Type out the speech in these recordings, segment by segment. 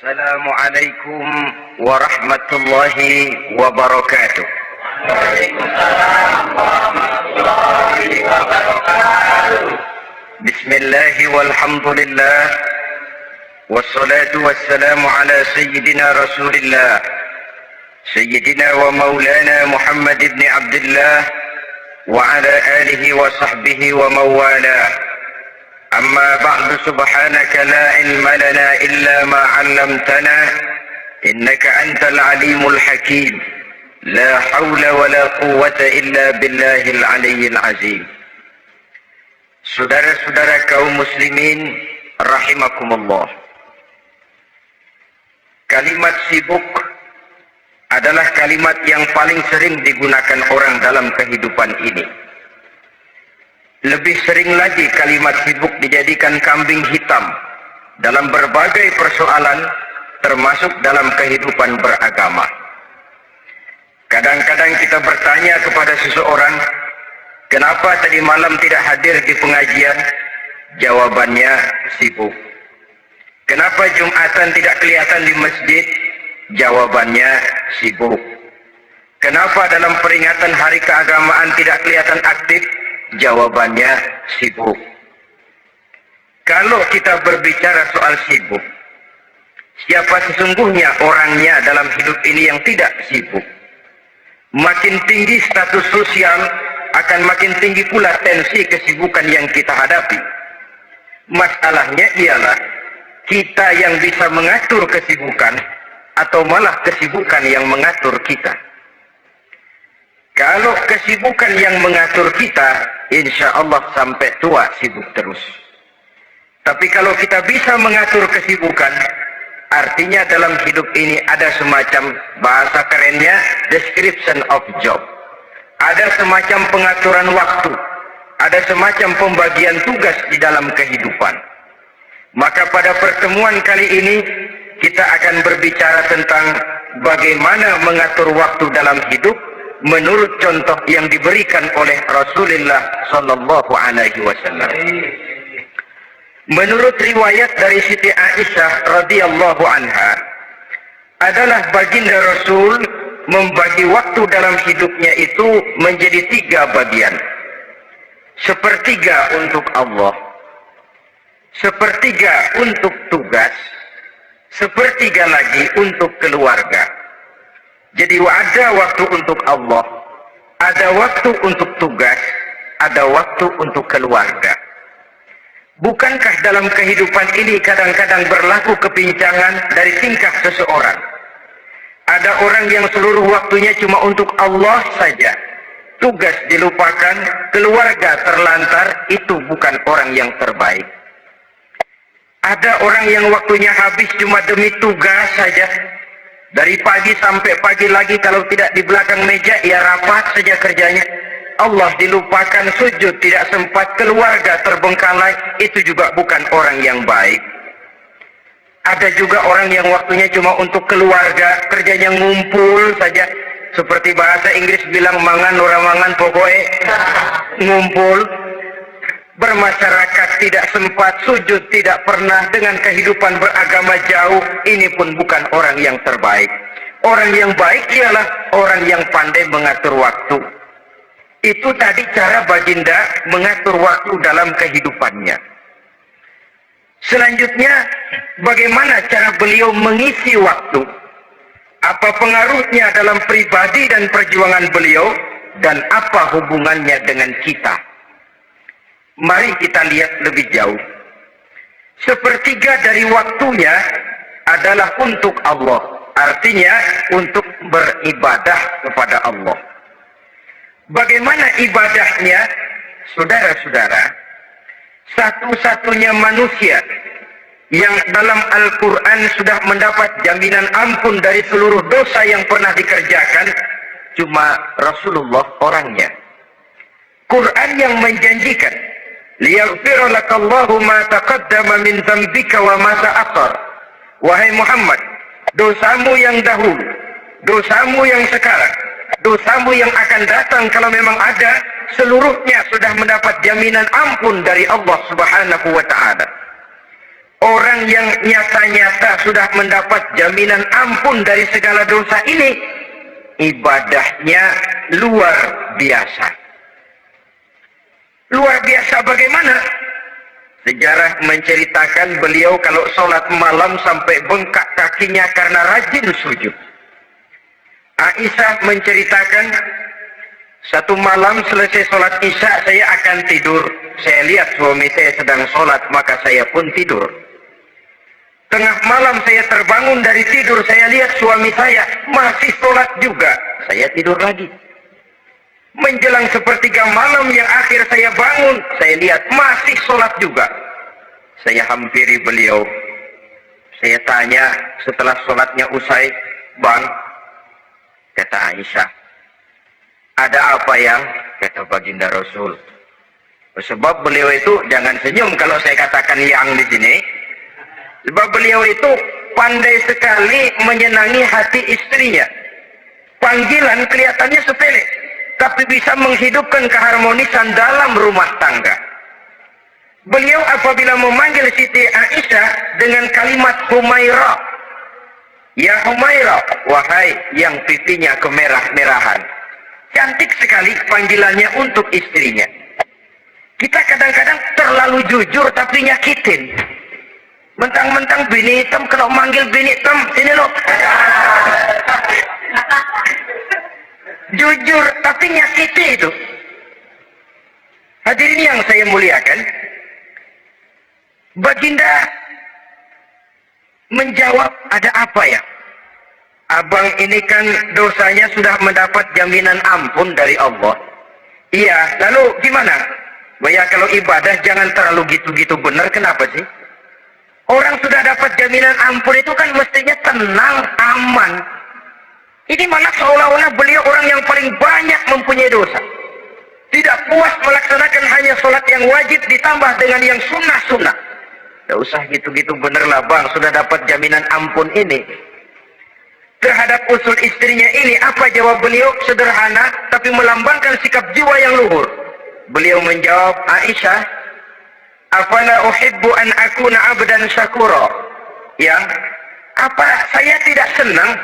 Assalamualaikum warahmatullahi wabarakatuh. Waalaikumsalam warahmatullahi wabarakatuh. Bismillahi walhamdulillah. Wassalatu wassalamu ala sayyidina Rasulillah. Sayyidina wa maulana Muhammad ibn Abdullah wa ala alihi wa sahbihi wa mawala. أما بعد سبحانك لا علم لنا إلا ما علمتنا إنك أنت العليم الحكيم لا حول ولا قوة إلا بالله العلي العظيم. Saudara-saudara kaum muslimin rahimakumullah, kalimat sibuk adalah kalimat yang paling sering digunakan orang dalam kehidupan ini. Lebih sering lagi kalimat sibuk dijadikan kambing hitam dalam berbagai persoalan, termasuk dalam kehidupan beragama. Kadang-kadang kita bertanya kepada seseorang, kenapa tadi malam tidak hadir di pengajian? Jawabannya sibuk. Kenapa Jumatan tidak kelihatan di masjid? Jawabannya sibuk. Kenapa dalam peringatan hari keagamaan tidak kelihatan aktif? Jawabannya sibuk. Kalau kita berbicara soal sibuk, siapa sesungguhnya orangnya dalam hidup ini yang tidak sibuk? Makin tinggi status sosial, akan makin tinggi pula tensi kesibukan yang kita hadapi. Masalahnya ialah kita yang bisa mengatur kesibukan atau malah kesibukan yang mengatur kita. Kalau kesibukan yang mengatur kita, insya Allah sampai tua sibuk terus. Tapi kalau kita bisa mengatur kesibukan, artinya dalam hidup ini ada semacam, bahasa kerennya, description of job. Ada semacam pengaturan waktu, ada semacam pembagian tugas di dalam kehidupan. Maka pada pertemuan kali ini, kita akan berbicara tentang bagaimana mengatur waktu dalam hidup menurut contoh yang diberikan oleh Rasulullah sallallahu alaihi wasallam. Menurut riwayat dari Siti Aisyah radhiyallahu anha, adalah baginda Rasul membagi waktu dalam hidupnya itu menjadi 3 bagian. Sepertiga untuk Allah, sepertiga untuk tugas, sepertiga lagi untuk keluarga. Jadi ada waktu untuk Allah, ada waktu untuk tugas, ada waktu untuk keluarga. Bukankah dalam kehidupan ini kadang-kadang berlaku kepincangan dari tingkah seseorang? Ada orang yang seluruh waktunya cuma untuk Allah saja. Tugas dilupakan, keluarga terlantar, itu bukan orang yang terbaik. Ada orang yang waktunya habis cuma demi tugas saja. Dari pagi sampai pagi lagi, kalau tidak di belakang meja, ya rapat saja kerjanya. Allah dilupakan, sujud tidak sempat, keluarga terbengkalai, itu juga bukan orang yang baik. Ada juga orang yang waktunya cuma untuk keluarga, kerjanya ngumpul saja. Seperti bahasa Inggris bilang, mangan ora mangan pokoknya ngumpul. Bermasyarakat tidak sempat, sujud tidak pernah, dengan kehidupan beragama jauh. Ini pun bukan orang yang terbaik. Orang yang baik ialah orang yang pandai mengatur waktu. Itu tadi cara baginda mengatur waktu dalam kehidupannya. Selanjutnya, bagaimana cara beliau mengisi waktu? Apa pengaruhnya dalam pribadi dan perjuangan beliau, dan apa hubungannya dengan kita? Mari kita lihat lebih jauh. Sepertiga dari waktunya adalah untuk Allah. Artinya untuk beribadah kepada Allah. Bagaimana ibadahnya? Saudara-saudara, satu-satunya manusia yang dalam Al-Quran sudah mendapat jaminan ampun dari seluruh dosa yang pernah dikerjakan, cuma Rasulullah orangnya. Quran yang menjanjikan, liyaghfira lakallahu ma taqaddama min dzambika wa ma ta'akhkhar. Wahai Muhammad, dosamu yang dahulu, dosamu yang sekarang, dosamu yang akan datang kalau memang ada, seluruhnya sudah mendapat jaminan ampun dari Allah Subhanahu wa ta'ala. orang yang nyata-nyata sudah mendapat jaminan ampun dari segala dosa ini, ibadahnya luar biasa. Luar biasa bagaimana? Sejarah menceritakan beliau kalau sholat malam sampai bengkak kakinya karena rajin sujud. Aisyah menceritakan, satu malam selesai sholat isya saya akan tidur. Saya lihat suami saya sedang sholat, maka saya pun tidur. Tengah malam saya terbangun dari tidur, saya lihat suami saya masih sholat juga. Saya tidur lagi. Menjelang sepertiga malam yang akhir saya bangun, saya lihat masih sholat juga. Saya hampiri beliau. Saya tanya setelah sholatnya usai, "Bang," kata Aisyah, "ada apa yang?" Kata baginda Rasul. Sebab beliau itu, jangan senyum kalau saya katakan yang di sini. Sebab beliau itu pandai sekali menyenangi hati istrinya. Panggilan kelihatannya sepele, tapi bisa menghidupkan keharmonisan dalam rumah tangga. Beliau apabila memanggil Siti Aisyah dengan kalimat Humairah, "Ya Humairah," wahai yang pipinya kemerah-merahan. Cantik sekali panggilannya untuk istrinya. Kita kadang-kadang terlalu jujur tapi nyakitin. Mentang-mentang bini hitam, kalau manggil bini hitam, sini lo. Jujur tapi nyakiti itu. Hadirin yang saya muliakan, baginda menjawab, "Ada apa ya? Abang ini kan dosanya sudah mendapat jaminan ampun dari Allah." "Iya, lalu gimana?" "Ya kalau ibadah jangan terlalu gitu-gitu benar, kenapa sih? Orang sudah dapat jaminan ampun itu kan mestinya tenang, aman. Ini malah seolah-olah beliau orang yang paling banyak mempunyai dosa. Tidak puas melaksanakan hanya sholat yang wajib ditambah dengan yang sunnah-sunnah. Tidak usah gitu-gitu bener lah bang, sudah dapat jaminan ampun ini." Terhadap usul istrinya ini, apa jawab beliau? Sederhana, tapi melambangkan sikap jiwa yang luhur. Beliau menjawab, "Aisyah, afala uhibbu an akuna abdan syakura?" Ya, apa saya tidak senang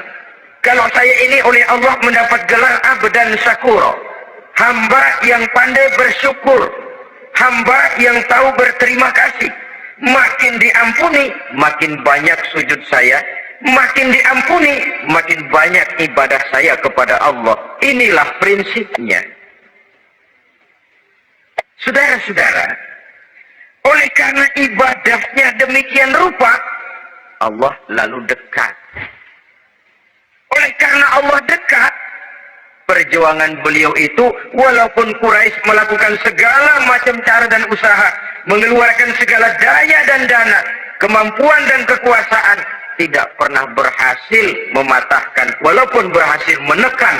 kalau saya ini oleh Allah mendapat gelar abdan syakura, hamba yang pandai bersyukur, hamba yang tahu berterima kasih. Makin diampuni, makin banyak sujud saya. Makin diampuni, makin banyak ibadah saya kepada Allah. Inilah prinsipnya. Saudara-saudara, oleh karena ibadahnya demikian rupa, Allah lalu dekat. Oleh karena Allah dekat, perjuangan beliau itu, walaupun Quraisy melakukan segala macam cara dan usaha, mengeluarkan segala daya dan dana, kemampuan dan kekuasaan, tidak pernah berhasil mematahkan, walaupun berhasil menekan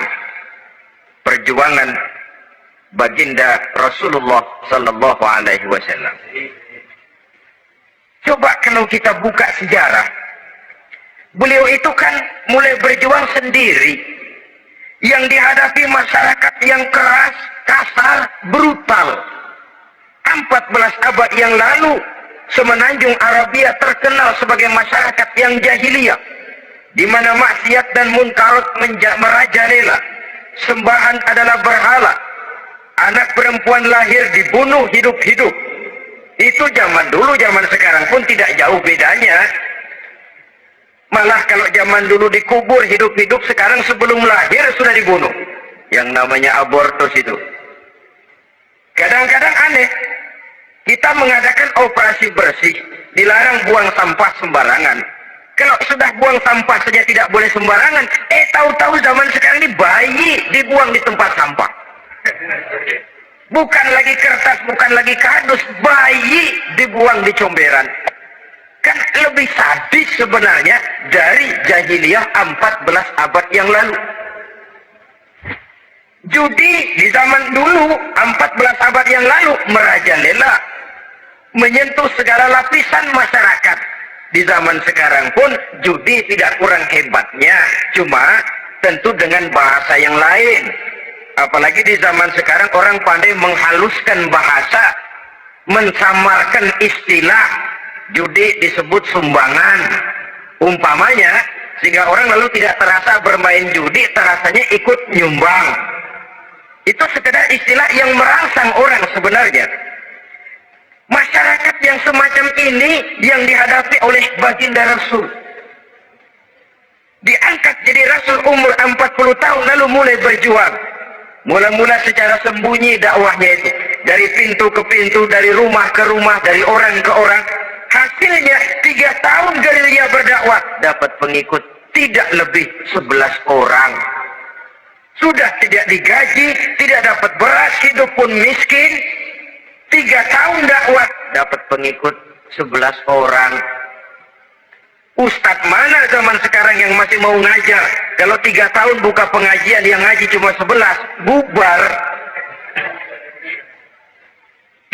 perjuangan baginda Rasulullah Sallallahu Alaihi Wasallam. Coba kalau kita buka sejarah, beliau itu kan mulai berjuang sendiri, yang dihadapi masyarakat yang keras, kasar, brutal. 14 abad yang lalu, semenanjung Arabia terkenal sebagai masyarakat yang jahiliyah, di mana maksiat dan munkarat merajalela. Sembahan adalah berhala. Anak perempuan lahir dibunuh hidup-hidup. Itu zaman dulu, zaman sekarang pun tidak jauh bedanya. Malah kalau zaman dulu dikubur hidup-hidup, sekarang sebelum lahir sudah dibunuh. Yang namanya abortus itu. Kadang-kadang aneh. Kita mengadakan operasi bersih, dilarang buang sampah sembarangan. Kalau sudah buang sampah saja tidak boleh sembarangan, tahu-tahu zaman sekarang ini bayi dibuang di tempat sampah. Bukan lagi kertas, bukan lagi kardus, bayi dibuang di comberan. Kan lebih sadis sebenarnya dari jahiliyah 14 abad yang lalu. Judi di zaman dulu 14 abad yang lalu merajalela, menyentuh segala lapisan masyarakat. Di zaman sekarang pun judi tidak kurang hebatnya, cuma tentu dengan bahasa yang lain. Apalagi di zaman sekarang orang pandai menghaluskan bahasa, mensamarkan istilah, judi disebut sumbangan umpamanya, sehingga orang lalu tidak terasa bermain judi, terasanya ikut nyumbang. Itu sekedar istilah yang merangsang orang sebenarnya. Masyarakat yang semacam ini yang dihadapi oleh baginda Rasul. Diangkat jadi Rasul umur 40 tahun lalu mulai berjuang. Mula-mula secara sembunyi dakwahnya itu. Dari pintu ke pintu, dari rumah ke rumah, dari orang ke orang. Hasilnya 3 tahun gerilya berdakwah, dapat pengikut tidak lebih 11 orang. Sudah tidak digaji, tidak dapat beras, hidup pun miskin. 3 tahun dakwah, dapat pengikut 11 orang. Ustadz mana zaman sekarang yang masih mau ngajar? Kalau 3 tahun buka pengajian, yang ngaji cuma 11, bubar.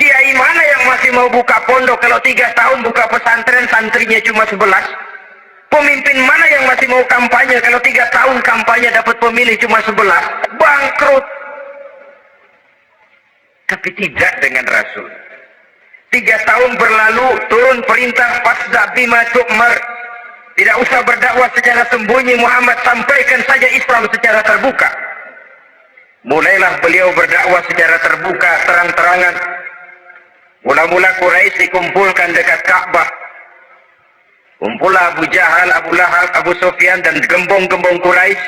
Kiai mana yang masih mau buka pondok? Kalau 3 tahun buka pesantren, santrinya cuma 11. Pemimpin mana yang masih mau kampanye? Kalau 3 tahun kampanye dapat pemilih cuma 11. Bangkrut. Tapi tidak dengan Rasul. 3 tahun berlalu, turun perintah fasda bima tu'mar. Tidak usah berdakwah secara sembunyi, Muhammad sampaikan saja Islam secara terbuka. Mulailah beliau berdakwah secara terbuka, terang-terangan. Mula-mula Quraisy dikumpulkan dekat Ka'bah. Kumpulah Abu Jahal, Abu Lahab, Abu Sufyan dan gembong-gembong Quraisy.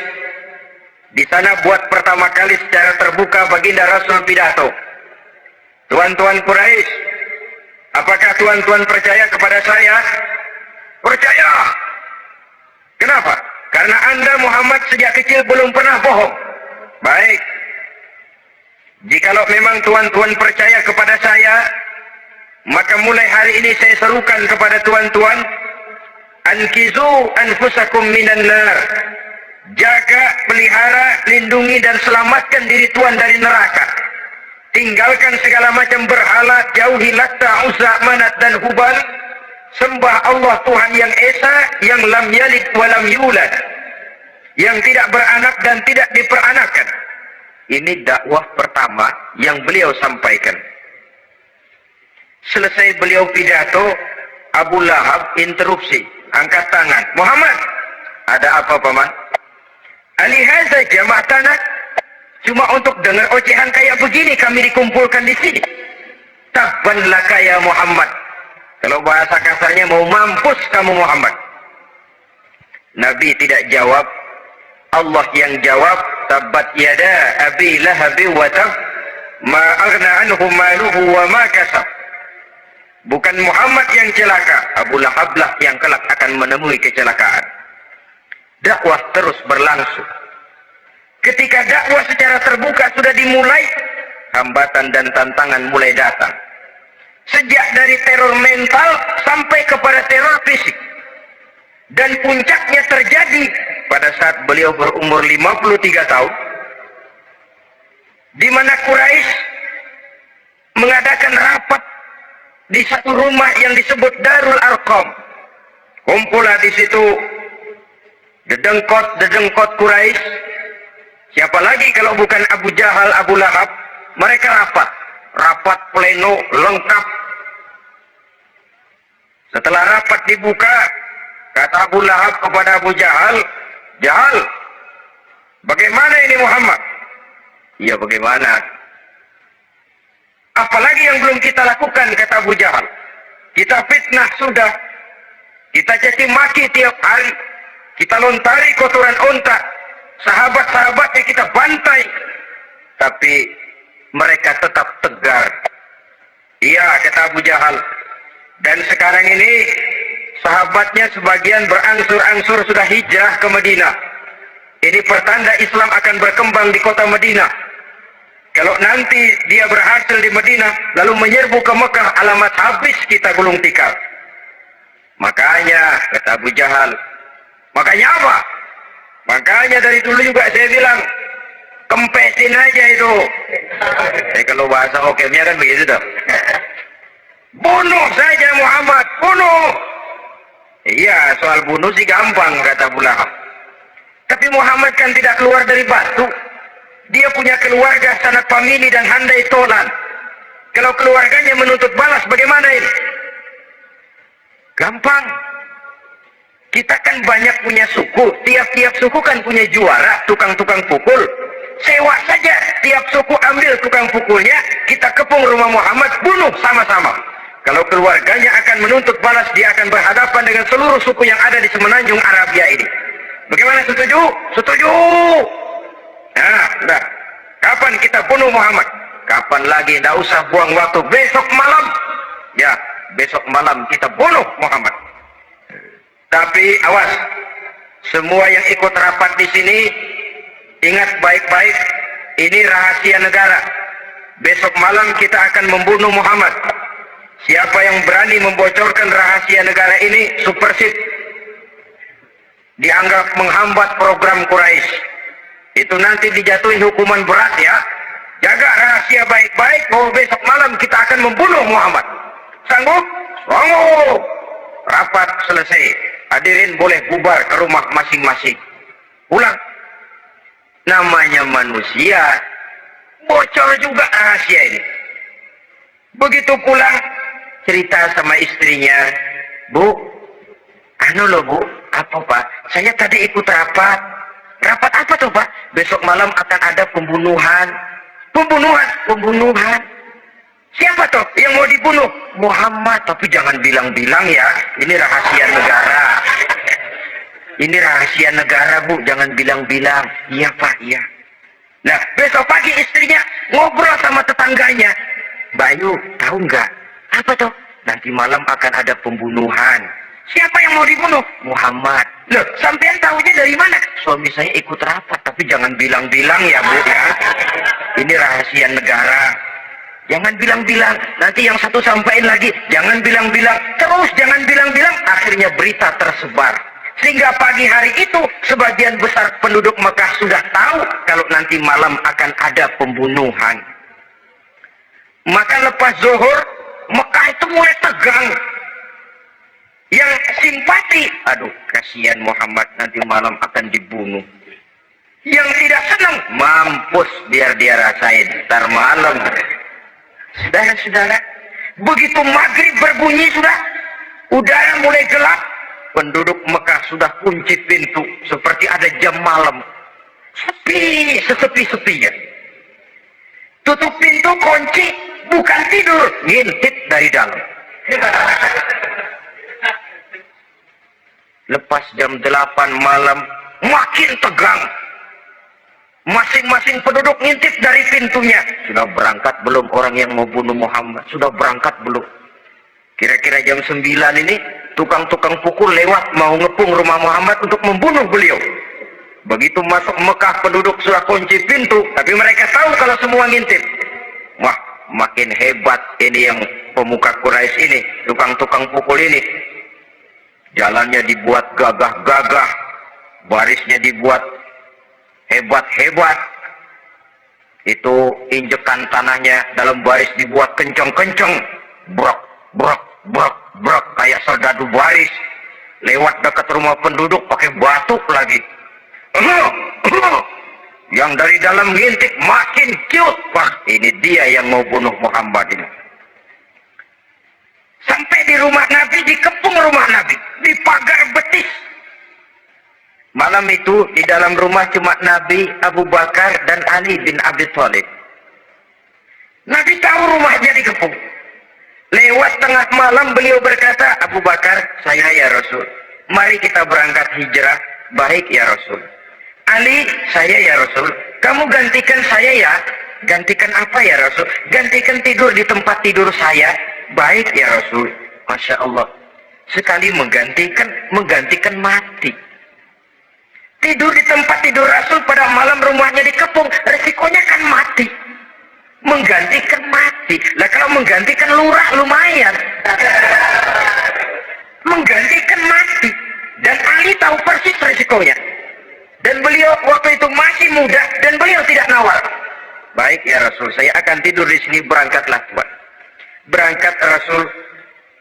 Di sana buat pertama kali secara terbuka baginda Rasul pidato. Tuan-tuan Quraisy, apakah tuan-tuan percaya kepada saya? Percaya. Kenapa? Karena Anda Muhammad sejak kecil belum pernah bohong. Baik. Jikalau memang tuan-tuan percaya kepada saya, maka mulai hari ini saya serukan kepada tuan-tuan, ankizu anfusakum minan nar. Jaga, pelihara, lindungi dan selamatkan diri tuan dari neraka. Tinggalkan segala macam berhala, jauhi Latta, Uzza, Manat dan Hubal. Sembah Allah Tuhan yang Esa, yang lam yalid walam yulad, yang tidak beranak dan tidak diperanakan. Ini dakwah pertama yang beliau sampaikan. Selesai beliau pidato, Abu Lahab interupsi, angkat tangan. Muhammad, ada apa paman? Alihaza jama'atana, cuma untuk dengar ocehan kayak begini kami dikumpulkan di sini. Tabban laka ya Muhammad. Kalau bahasa kasarnya, mau mampus kamu Muhammad. Nabi tidak jawab, Allah yang jawab. Tabbat yada abi lahabi wa tab, ma aghna anhu maluhu wa ma kasab. Bukan Muhammad yang celaka, Abu Lahab lah yang kelak akan menemui kecelakaan. Dakwah terus berlangsung. Ketika dakwah secara terbuka sudah dimulai, hambatan dan tantangan mulai datang. Sejak dari teror mental sampai kepada teror fisik. Dan puncaknya terjadi pada saat beliau berumur 53 tahun. Di mana Quraisy mengadakan rapat di satu rumah yang disebut Darul Arqam. Kumpulah di situ dedengkot Quraisy. Siapa lagi kalau bukan Abu Jahal, Abu Lahab? Mereka rapat pleno lengkap. Setelah rapat dibuka, kata Abu Lahab kepada Abu Jahal, Jahal, bagaimana ini Muhammad? Iya bagaimana? Apalagi yang belum kita lakukan, kata Abu Jahal. Kita fitnah sudah, kita caci maki tiap hari, kita lontari kotoran onta, sahabat-sahabatnya kita bantai, tapi mereka tetap tegar. Iya, kata Abu Jahal. Dan sekarang ini sahabatnya sebagian berangsur-angsur sudah hijrah ke Madinah. Ini pertanda Islam akan berkembang di kota Madinah. Kalau nanti dia berhasil di Madinah lalu menyerbu ke Mekah, alamat habis kita gulung tikar. Makanya, kata Abu Jahal, makanya apa? Makanya dari dulu juga saya bilang, kempesin aja itu. Kalau bahasa hokemnya kan begitu dong. Bunuh saja Muhammad, bunuh. Iya, soal bunuh sih gampang, kata Abu Lahab. Tapi Muhammad kan tidak keluar dari batu. Dia punya keluarga, sanak famili dan handai tolan. Kalau keluarganya menuntut balas, bagaimana ini? Gampang. Kita kan banyak punya suku, tiap-tiap suku kan punya juara, tukang-tukang pukul. Sewa saja, tiap suku ambil tukang pukulnya, kita kepung rumah Muhammad, bunuh sama-sama. Kalau keluarganya akan menuntut balas, dia akan berhadapan dengan seluruh suku yang ada di semenanjung Arabia ini. Bagaimana, setuju? Setuju. Nah, sudah. Kapan kita bunuh Muhammad? Kapan lagi? Tidak usah buang waktu. Besok malam. Ya, besok malam kita bunuh Muhammad. Tapi awas, semua yang ikut rapat di sini, ingat baik-baik, ini rahasia negara. Besok malam kita akan membunuh Muhammad. Siapa yang berani membocorkan rahasia negara ini, supersip, dianggap menghambat program Quraisy. Itu nanti dijatuhi hukuman berat ya. Jaga rahasia baik-baik bahwa besok malam kita akan membunuh Muhammad. Sanggup? Sanggup. Rapat selesai. Hadirin boleh bubar ke rumah masing-masing. Pulang. Namanya manusia, bocor juga rahasia ini. Begitu pulang, cerita sama istrinya, Bu, anu loh Bu, apa Pak? Saya tadi ikut rapat. Rapat apa tuh Pak? Besok malam akan ada pembunuhan. Pembunuhan. Siapa toh yang mau dibunuh? Muhammad. Tapi jangan bilang-bilang ya. Ini rahasia negara. Ini rahasia negara Bu. Jangan bilang-bilang. Iya Pak, iya. Nah, besok pagi istrinya ngobrol sama tetangganya. Bayu, tahu nggak? Apa toh? Nanti malam akan ada pembunuhan. Siapa yang mau dibunuh? Muhammad. Loh, sampean tahunya dari mana? Suami saya ikut rapat. Tapi jangan bilang-bilang ya Bu ya. Ini rahasia negara. Jangan bilang-bilang, nanti yang satu sampaikan lagi, jangan bilang-bilang, terus jangan bilang-bilang, akhirnya berita tersebar. Sehingga pagi hari itu, sebagian besar penduduk Mekah sudah tahu kalau nanti malam akan ada pembunuhan. Maka lepas zuhur, Mekah itu mulai tegang. Yang simpati, aduh kasihan Muhammad nanti malam akan dibunuh. Yang tidak senang, mampus biar dia rasain, ntar malam. Saudara-saudara, begitu maghrib berbunyi sudah, udara mulai gelap, penduduk Mekah sudah kunci pintu, seperti ada jam malam. Sepi, sesepi-sepinya. Tutup pintu, kunci, bukan tidur, ngintip dari dalam. Lepas jam 8 malam, makin tegang. Masing-masing penduduk ngintip dari pintunya. Sudah berangkat belum orang yang mau bunuh Muhammad? Sudah berangkat belum? Kira-kira jam 9 ini, tukang-tukang pukul lewat mau ngepung rumah Muhammad untuk membunuh beliau. Begitu masuk Mekah, penduduk sudah kunci pintu, tapi mereka tahu kalau semua ngintip. Wah, makin hebat ini yang pemuka Quraisy ini, tukang-tukang pukul ini. Jalannya dibuat gagah-gagah, barisnya dibuat hebat-hebat. Itu injekan tanahnya dalam baris dibuat kencang-kencang, brok, brok, brok, brok, kayak serdadu baris. Lewat dekat rumah penduduk pakai batuk lagi. Yang dari dalam ngintip makin cute. Wah, ini dia yang mau bunuh Muhammad ini. Sampai di rumah Nabi, dikepung rumah Nabi, di pagar betis. Malam itu di dalam rumah cuma Nabi, Abu Bakar dan Ali bin Abi Thalib. Nabi tahu rumahnya dikepung. Lewat tengah malam beliau berkata, Abu Bakar, saya ya Rasul, mari kita berangkat hijrah. Baik ya Rasul. Ali, saya ya Rasul, kamu gantikan saya ya. Gantikan apa ya Rasul? Gantikan tidur di tempat tidur saya. Baik ya Rasul. Masya Allah, sekali menggantikan mati. Tidur di tempat tidur Rasul pada malam rumahnya dikepung, resikonya kan mati. Menggantikan mati. Lah kalau menggantikan lurah lumayan. Menggantikan mati. Dan Ali tahu persis resikonya. Dan beliau waktu itu masih muda dan beliau tidak nawar. Baik ya Rasul, saya akan tidur di sini, berangkatlah Tuhan. Berangkat Rasul,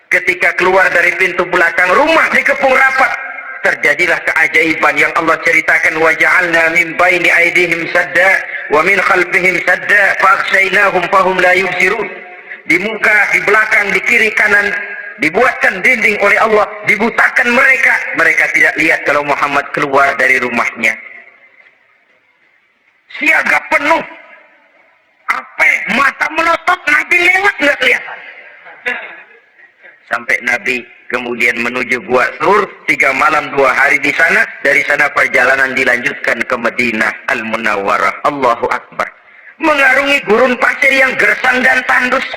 ketika keluar dari pintu belakang rumah dikepung rapat, terjadilah keajaiban yang Allah ceritakan. Wa ja'alna min baini aydihim sadda wa min khalfihim sadda fa aghshaynahum fahum la yubsirun. Di muka, di belakang, di kiri kanan dibuatkan dinding oleh Allah, dibutakan mereka. Mereka tidak lihat kalau Muhammad keluar dari rumahnya. Siaga penuh. Apa? Mata melotot, Nabi lewat nggak kelihatan. Sampai Nabi kemudian menuju Gua Sur, 3 malam 2 hari di sana. Dari sana perjalanan dilanjutkan ke Madinah Al-Munawwarah. Allahu Akbar. Mengarungi gurun pasir yang gersang dan tandus,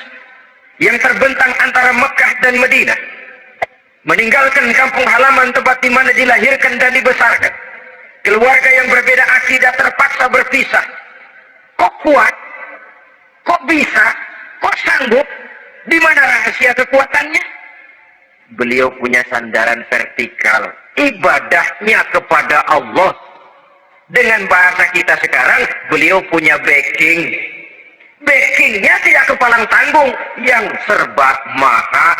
yang terbentang antara Mekah dan Madinah. Meninggalkan kampung halaman tempat di mana dilahirkan dan dibesarkan. Keluarga yang berbeda akidah terpaksa berpisah. Kok kuat? Kok bisa? Kok sanggup? Di mana rahasia kekuatannya? Beliau punya sandaran vertikal. Ibadahnya kepada Allah. Dengan bahasa kita sekarang, beliau punya backing. Backingnya tidak kepalang tanggung, yang serba maha.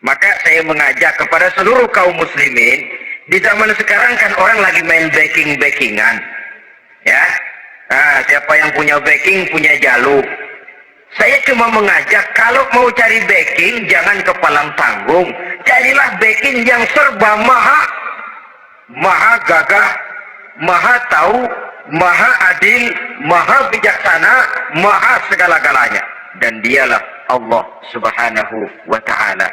Maka saya mengajak kepada seluruh kaum muslimin, di zaman sekarang kan orang lagi main backing-backingan. Ya, nah, siapa yang punya backing, punya jalur. Saya cuma mengajak, kalau mau cari backing, jangan kepalang tanggung. Carilah backing yang serba maha. Maha gagah, maha tahu, maha adil, maha bijaksana, maha segala-galanya. Dan dialah Allah Subhanahu wa ta'ala.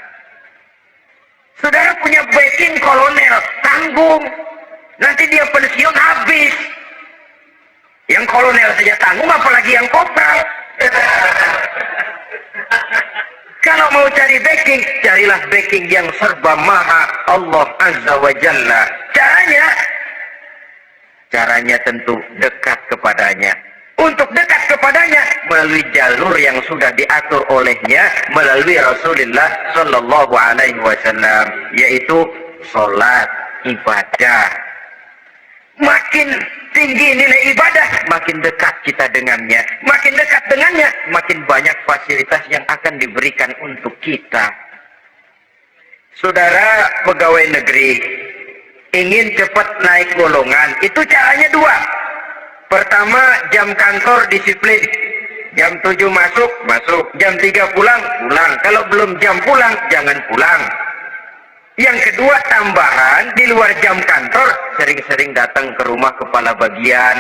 Saudara punya backing kolonel, tanggung. Nanti dia pensiun habis. Yang kolonel saja tanggung, apalagi yang kopral. Kalau mau cari backing, carilah backing yang serba maha, Allah Azza wa Jalla. Caranya tentu dekat kepadanya. Untuk dekat kepadanya melalui jalur yang sudah diatur olehnya, melalui Rasulullah Sallallahu Alaihi Wasallam, yaitu sholat, ibadah. Makin tinggi nilai ibadah, makin dekat kita dengannya. Makin dekat dengannya, makin banyak fasilitas yang akan diberikan untuk kita. Saudara pegawai negeri ingin cepat naik golongan, itu caranya 2. Pertama, jam kantor disiplin. Jam 7 masuk, jam 3 pulang. Kalau belum jam pulang, jangan pulang. Yang kedua, tambahan, di luar jam kantor, sering-sering datang ke rumah kepala bagian.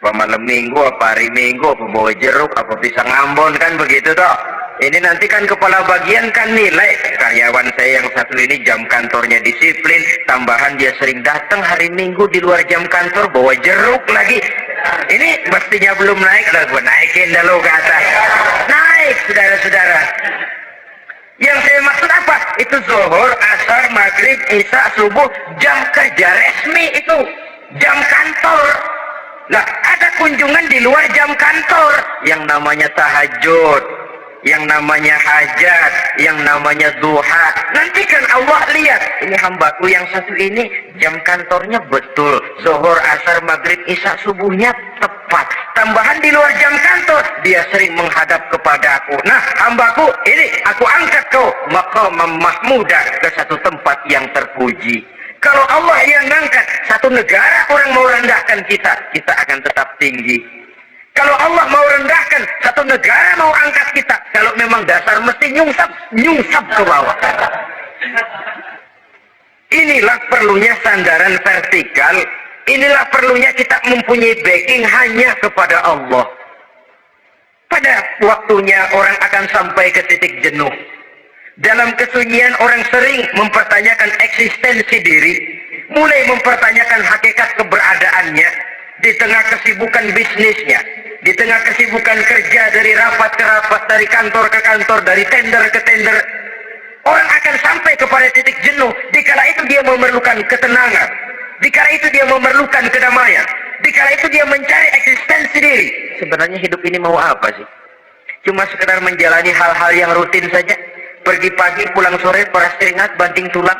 Apa malam minggu, apa hari minggu, apa bawa jeruk, apa pisang Ambon, kan begitu toh. Ini nanti kan kepala bagian kan nilai. Karyawan saya yang satu ini jam kantornya disiplin, tambahan dia sering datang hari minggu di luar jam kantor, bawa jeruk lagi. Ini mestinya belum naik, lah gue naikin dulu ke atas. Naik, saudara-saudara. Yang saya maksud apa? Itu zuhur, asar, maghrib, isya, subuh, jam kerja resmi itu. Jam kantor. Nah, ada kunjungan di luar jam kantor. Yang namanya tahajud, yang namanya hajat, yang namanya duha. Nanti kan Allah lihat, ini hambaku yang satu ini jam kantornya betul. Zuhur, asar, maghrib, isya, subuhnya tepat. Tambahan di luar jam kantor, dia sering menghadap kepadaku. Nah, hambaku ini aku angkat kau maqamam mahmudah, ke satu tempat yang terpuji. Kalau Allah yang ngangkat, satu negara orang mau rendahkan kita, kita akan tetap tinggi. Kalau Allah mau rendahkan, satu negara mau angkat kita, kalau memang dasar mesti nyungsap ke bawah. Inilah perlunya sandaran vertikal. Inilah perlunya kita mempunyai backing hanya kepada Allah. Pada waktunya orang akan sampai ke titik jenuh. Dalam kesunyian orang sering mempertanyakan eksistensi diri, mulai mempertanyakan hakikat keberadaannya, di tengah kesibukan bisnisnya, di tengah kesibukan kerja, dari rapat ke rapat, dari kantor ke kantor, dari tender ke tender. Orang akan sampai kepada titik jenuh. Dikala itu dia memerlukan ketenangan, dikala itu dia memerlukan kedamaian, dikala itu dia mencari eksistensi diri. Sebenarnya hidup ini mau apa sih? Cuma sekedar menjalani hal-hal yang rutin saja, pergi pagi pulang sore, paras keringat banting tulang,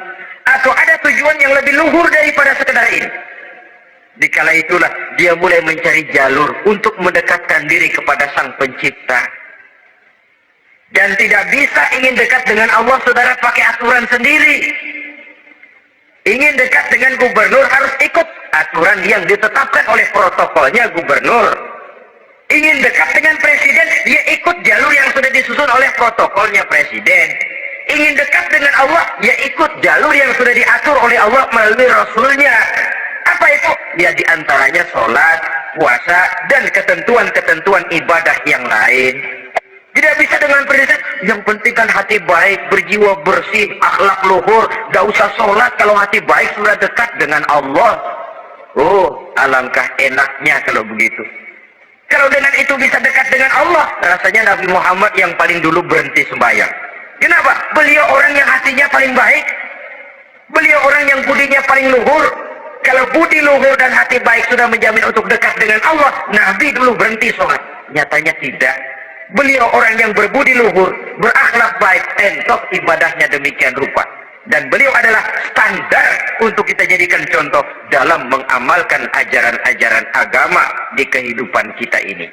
atau ada tujuan yang lebih luhur daripada sekedar ini? Dikala itulah dia mulai mencari jalur untuk mendekatkan diri kepada Sang Pencipta. Dan tidak bisa ingin dekat dengan Allah, saudara, pakai aturan sendiri. Ingin dekat dengan gubernur harus ikut aturan yang ditetapkan oleh protokolnya gubernur. Ingin dekat dengan presiden, dia ikut jalur yang sudah disusun oleh protokolnya presiden. Ingin dekat dengan Allah, ya ikut jalur yang sudah diatur oleh Allah melalui Rasulnya. Apa itu? Ya diantaranya sholat, puasa, dan ketentuan-ketentuan ibadah yang lain. Tidak bisa dengan prinsip, yang penting kan hati baik, berjiwa bersih, akhlak luhur, gak usah sholat kalau hati baik sudah dekat dengan Allah. Oh, alangkah enaknya kalau begitu. Kalau dengan itu bisa dekat dengan Allah, rasanya Nabi Muhammad yang paling dulu berhenti sembahyang. Kenapa? Beliau orang yang hatinya paling baik. Beliau orang yang budinya paling luhur. Kalau budi luhur dan hati baik sudah menjamin untuk dekat dengan Allah, Nabi dulu berhenti sholat. Nyatanya tidak. Beliau orang yang berbudi luhur, berakhlak baik, entok ibadahnya demikian rupa. Dan beliau adalah standar untuk kita jadikan contoh dalam mengamalkan ajaran-ajaran agama di kehidupan kita ini.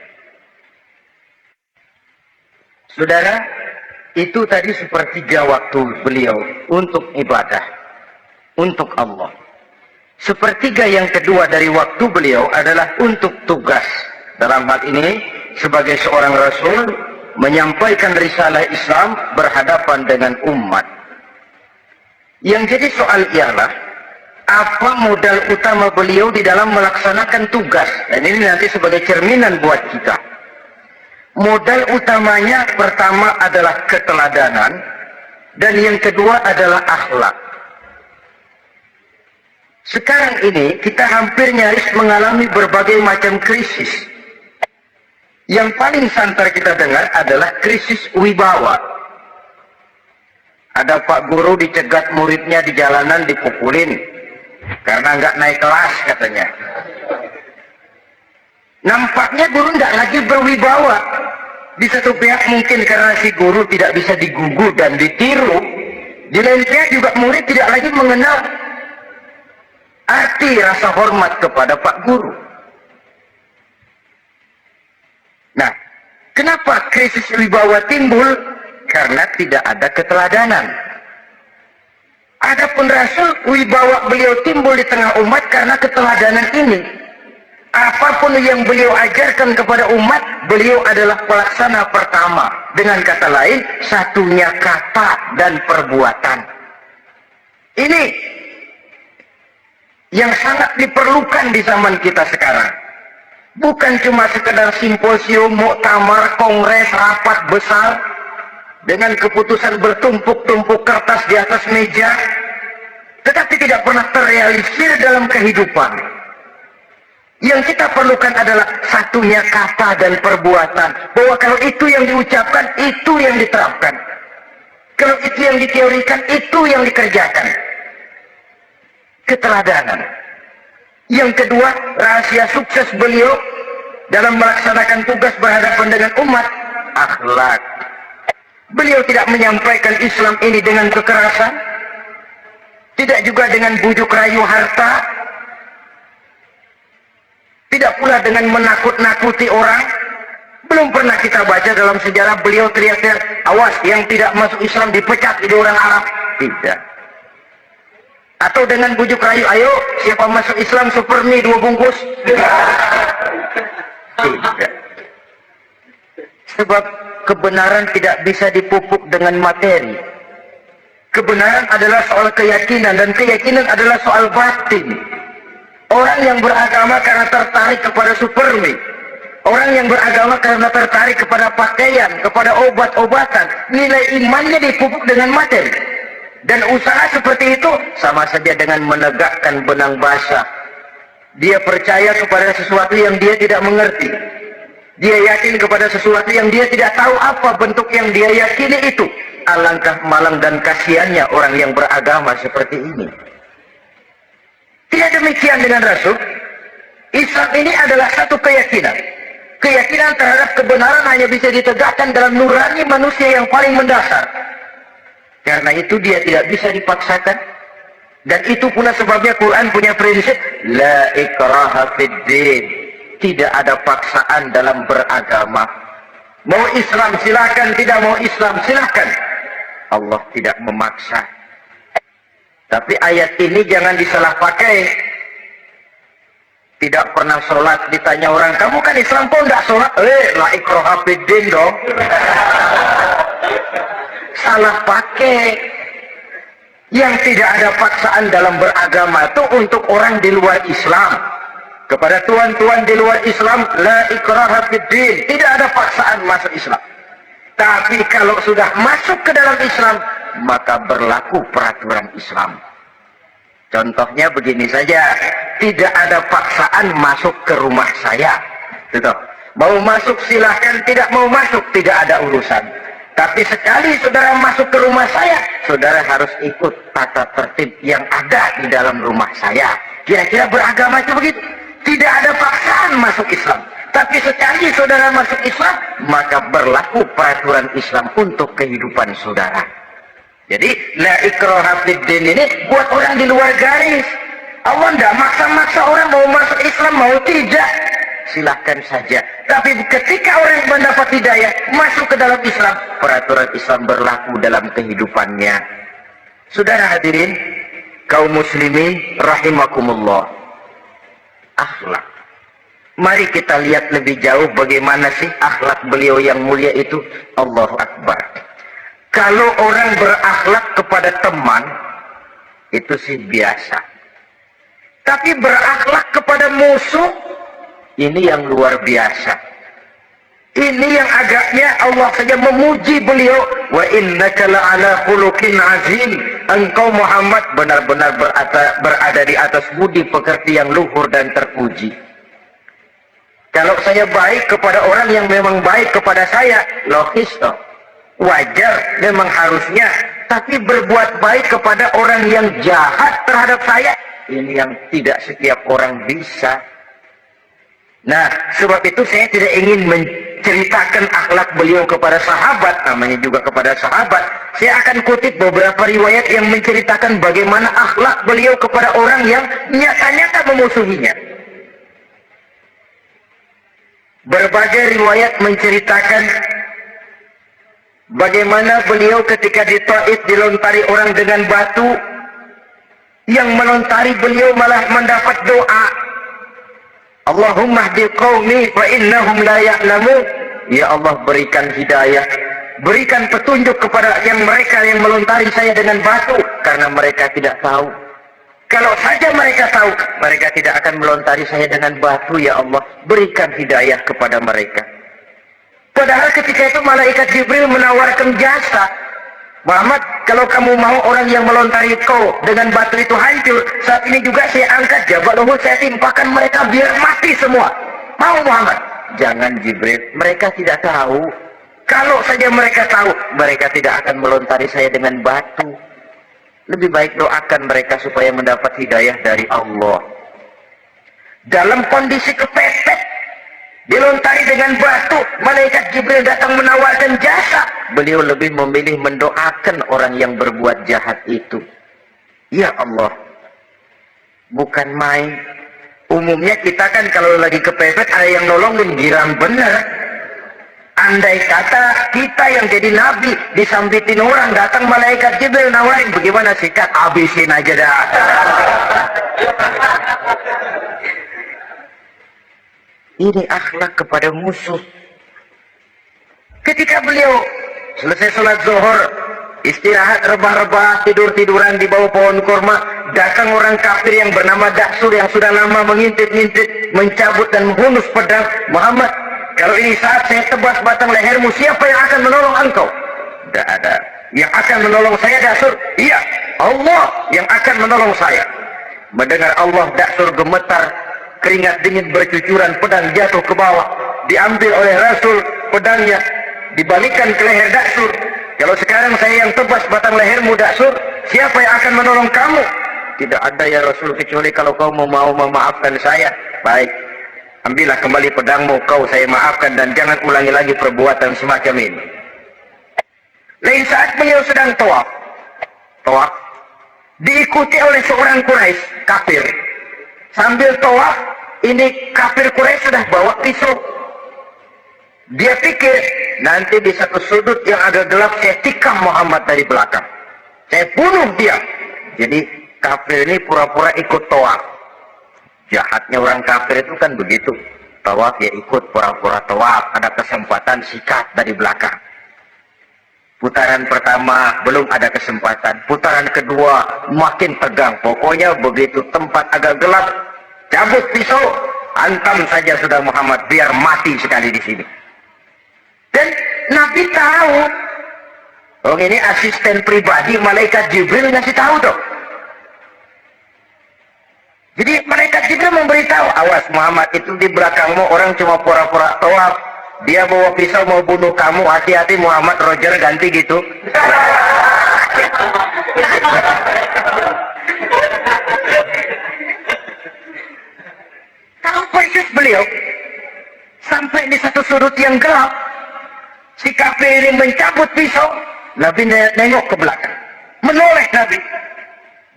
Saudara, itu tadi sepertiga waktu beliau untuk ibadah, untuk Allah. Sepertiga yang kedua dari waktu beliau adalah untuk tugas. Dalam hal ini, sebagai seorang Rasul, menyampaikan risalah Islam berhadapan dengan umat. Yang jadi soal ialah, apa modal utama beliau di dalam melaksanakan tugas? Dan ini nanti sebagai cerminan buat kita. Modal utamanya pertama adalah keteladanan, dan yang kedua adalah akhlak. Sekarang ini kita hampir nyaris mengalami berbagai macam krisis. Yang paling santer kita dengar adalah krisis wibawa. Ada Pak Guru dicegat muridnya di jalanan, dipukulin karena nggak naik kelas katanya. Nampaknya guru nggak lagi berwibawa. Di satu pihak mungkin karena si guru tidak bisa digugu dan ditiru. Di lain pihak juga murid tidak lagi mengenal arti rasa hormat kepada Pak Guru. Nah, kenapa krisis wibawa timbul? Karena tidak ada keteladanan. Adapun Rasul, wibawa beliau timbul di tengah umat karena keteladanan ini. Apapun yang beliau ajarkan kepada umat, beliau adalah pelaksana pertama. Dengan kata lain, satunya kata dan perbuatan. Ini yang sangat diperlukan di zaman kita sekarang. Bukan cuma sekedar simposium, muktamar, kongres, rapat besar dengan keputusan bertumpuk-tumpuk kertas di atas meja, tetapi tidak pernah terrealisir dalam kehidupan. Yang kita perlukan adalah satunya kata dan perbuatan. Bahwa kalau itu yang diucapkan, itu yang diterapkan. Kalau itu yang diteorikan, itu yang dikerjakan. Keteladanan. Yang kedua, rahasia sukses beliau dalam melaksanakan tugas berhadapan dengan umat, akhlak. Beliau tidak menyampaikan Islam ini dengan kekerasan, tidak juga dengan bujuk rayu harta, tidak pula dengan menakut-nakuti orang. Belum pernah kita baca dalam sejarah beliau teriak-teriak, awas yang tidak masuk Islam dipecat jadi orang Arab. Tidak. Atau dengan bujuk rayu, ayo siapa masuk Islam super mie 2 bungkus. Tidak. Sebab kebenaran tidak bisa dipupuk dengan materi. Kebenaran adalah soal keyakinan, dan keyakinan adalah soal batin. Orang yang beragama karena tertarik kepada super mie, orang yang beragama karena tertarik kepada pakaian, kepada obat-obatan, nilai imannya dipupuk dengan materi. Dan usaha seperti itu sama saja dengan menegakkan benang basah. Dia percaya kepada sesuatu yang dia tidak mengerti. Dia yakin kepada sesuatu yang dia tidak tahu apa bentuk yang dia yakini itu. Alangkah malang dan kasihannya orang yang beragama seperti ini. Tidak demikian dengan Rasul. Islam ini adalah satu keyakinan. Keyakinan terhadap kebenaran hanya bisa ditegakkan dalam nurani manusia yang paling mendasar. Karena itu dia tidak bisa dipaksakan. Dan itu pula sebabnya Quran punya prinsip la ikraha fid din. Tidak ada paksaan dalam beragama. Mau Islam silakan, tidak mau Islam silakan. Allah tidak memaksa. Tapi ayat ini jangan disalah pakai. Tidak pernah sholat, ditanya orang, kamu kan Islam kok enggak sholat? La ikraha fid din dong. salah pakai. Yang tidak ada paksaan dalam beragama itu untuk orang di luar Islam. Kepada tuan-tuan di luar Islam, la ikraha fid din, tidak ada paksaan masuk Islam. Tapi kalau sudah masuk ke dalam Islam, maka berlaku peraturan Islam. Contohnya begini saja, tidak ada paksaan masuk ke rumah saya. Gitu. Mau masuk silahkan, tidak mau masuk tidak ada urusan. Tapi sekali saudara masuk ke rumah saya, saudara harus ikut tata tertib yang ada di dalam rumah saya. Kira-kira beragama itu begitu. Tidak ada paksaan masuk Islam. Tapi sekali saudara masuk Islam, maka berlaku peraturan Islam untuk kehidupan saudara. Jadi, la ikraha fid din ini buat orang di luar garis. Allah tidak maksa-maksa orang mau masuk Islam, mau tidak. Silahkan saja. Tapi ketika orang mendapat hidayah, masuk ke dalam Islam, peraturan Islam berlaku dalam kehidupannya. Saudara hadirin, kaum muslimin rahimakumullah. Akhlak. Mari kita lihat lebih jauh bagaimana sih akhlak beliau yang mulia itu. Allahu Akbar. Kalau orang berakhlak kepada teman, itu sih biasa. Tapi berakhlak kepada musuh, ini yang luar biasa. Ini yang agaknya Allah saja memuji beliau. Wa innaka la'ala khuluqin azim. Engkau Muhammad benar-benar berada di atas budi pekerti yang luhur dan terpuji. Kalau saya baik kepada orang yang memang baik kepada saya, logis toh. Wajar, memang harusnya. Tapi berbuat baik kepada orang yang jahat terhadap saya, ini yang tidak setiap orang bisa. Nah, sebab itu saya tidak ingin menceritakan akhlak beliau kepada sahabat, namanya juga kepada sahabat. Saya akan kutip beberapa riwayat yang menceritakan bagaimana akhlak beliau kepada orang yang nyata-nyata memusuhinya. Berbagai riwayat menceritakan bagaimana beliau ketika di Taif dilontari orang dengan batu, yang melontari beliau malah mendapat doa. Allahumma hdi qaumi fa innahum la ya'lamun. Ya Allah, berikan hidayah, berikan petunjuk kepada mereka yang melontari saya dengan batu, karena mereka tidak tahu. Kalau saja mereka tahu, mereka tidak akan melontari saya dengan batu. Ya Allah, berikan hidayah kepada mereka. Padahal ketika itu malaikat Jibril menawarkan jasa. Muhammad, kalau kamu mau orang yang melontari kau dengan batu itu hancur, saat ini juga saya angkat Jabal Uhud, saya timpakan mereka biar mati semua. Mau Muhammad? Jangan Jibril, mereka tidak tahu. Kalau saja mereka tahu, mereka tidak akan melontari saya dengan batu. Lebih baik doakan mereka supaya mendapat hidayah dari Allah. Dalam kondisi kepepet, dilontari dengan batu, malaikat Jibril datang menawarkan jasa. Beliau lebih memilih mendoakan orang yang berbuat jahat itu. Ya Allah, bukan main. Umumnya kita kan kalau lagi kepepet ada yang nolongin, girang bener. Andai kata kita yang jadi nabi disambitin orang, datang malaikat Jibril nawarin, bagaimana sikat? Habisin aja dah. Ini akhlak kepada musuh. Ketika beliau selesai sholat zuhur, istirahat rebah-rebah, tidur-tiduran di bawah pohon kurma, datang orang kafir yang bernama Daksur yang sudah lama mengintip-ngintip, mencabut dan menghunus pedang. Muhammad, kalau ini saat saya tebas batang lehermu, siapa yang akan menolong engkau? Tidak ada. Yang akan menolong saya Daksur? Iya, Allah yang akan menolong saya. Mendengar Allah, Daksur gemetar, keringat dingin bercucuran, pedang jatuh ke bawah, diambil oleh Rasul pedangnya, dibalikkan ke leher Daksur. Kalau sekarang saya yang tebas batang lehermu Daksur, siapa yang akan menolong kamu? Tidak ada ya Rasul, kecuali kalau kau mau memaafkan saya. Baik, ambillah kembali pedangmu, kau saya maafkan, dan jangan ulangi lagi perbuatan semacam ini. Lain saat beliau sedang tawaf, diikuti oleh seorang Quraisy kafir. Sambil tawaf, ini kafir Quraisy sudah bawa pisau. Dia pikir, nanti di satu sudut yang agak gelap saya tikam Muhammad dari belakang, saya bunuh dia. Jadi kafir ini pura-pura ikut tawaf. Jahatnya orang kafir itu kan begitu, tawaf ya ikut pura-pura tawaf, ada kesempatan sikat dari belakang. Putaran pertama belum ada kesempatan, putaran kedua makin tegang. Pokoknya begitu tempat agak gelap, cabut pisau, hantam saja sudah Muhammad, biar mati sekali di sini. Dan Nabi tahu, oh ini asisten pribadi malaikat Jibril ngasih tahu tuh. Jadi malaikat Jibril memberitahu, awas Muhammad, itu di belakangmu orang cuma pura-pura tawaf. Dia bawa pisau mau bunuh kamu, hati-hati Muhammad, Roger ganti gitu. Tahu persis beliau, sampai di satu sudut yang gelap, si kafir ini mencabut pisau, Nabi nengok ke belakang, menoleh Nabi.